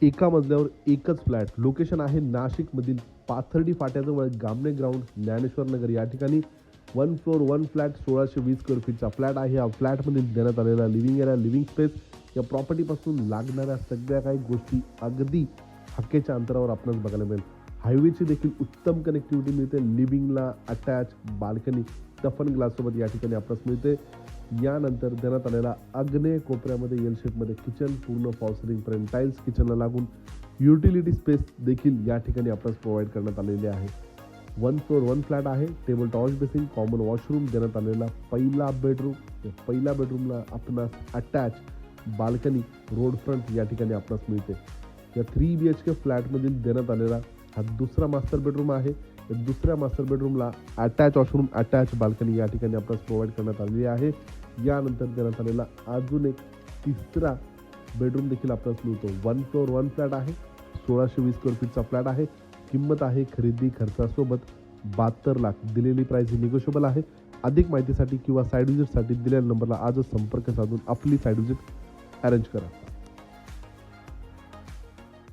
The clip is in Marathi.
एका मजल्यावर एकच फ्लॅट. लोकेशन आहे नाशिकमधील पाथर्डी फाट्याजवळ गामणे ग्राउंड, ज्ञानेश्वर नगर या ठिकाणी 1 फ्लोअर 1 फ्लॅट 1620 स्क्वेअर फीटचा फ्लॅट आहे. या फ्लॅटमध्ये देण्यात आलेला लिव्हिंग एरिया, लिव्हिंग स्पेस या प्रॉपर्टीपासून लागणाऱ्या सगळ्या काही गोष्टी अगदी हक्केच्या अंतरावर आपणास बघायला मिळेल. हायवेची देखील उत्तम कनेक्टिव्हिटी मिळते. लिव्हिंगला अटॅच बाल्कनी टफन ग्लाससोबत या ठिकाणी आपणास मिळते. यानंतर देण्यात आलेला आग्नेय कोपऱ्यामध्ये एल शेपमध्ये किचन, पूर्ण फॉल सिलिंग पर्यंत टाईल्स किचनला लागून युटिलिटी स्पेस देखील या ठिकाणी आपल्यास प्रोव्हाइड करण्यात आलेली आहे. 1 फ्लोअर 1 फ्लॅट आहे. Table tower basin, common washroom देण्यात आलेला पहिला बेडरूम. पहिल्या बेडरूमला आपणास अटॅच बाल्कनी रोड फ्रंट या ठिकाणी आपणास मिळते. या 3 BHK फ्लॅटमधील देण्यात आलेला हा दुसरा मास्टर बेडरूम आहे. दुसऱ्या मास्टर बेडरूमला अटॅच वॉशरूम, अटॅच बाल्कनी या ठिकाणी आपल्यास प्रोव्हाइड करण्यात आलेली आहे. यानंतर देण्यात आलेला अजून एक तिसरा बेडरूम देखील आपल्याला मिळतो. 1 फ्लोअर 1 फ्लॅट आहे. 1620 स्क्वेअर फीटचा फ्लॅट आहे. किंमत आहे खरेदी खर्चासोबत 72 लाख. दिलेली प्राइस ही निगोशिएबल आहे. अधिक माहितीसाठी किंवा साईड व्हिजिटसाठी दिलेल्या नंबरला आजच संपर्क साधून आपली साईड व्हिजिट अरेंज करा.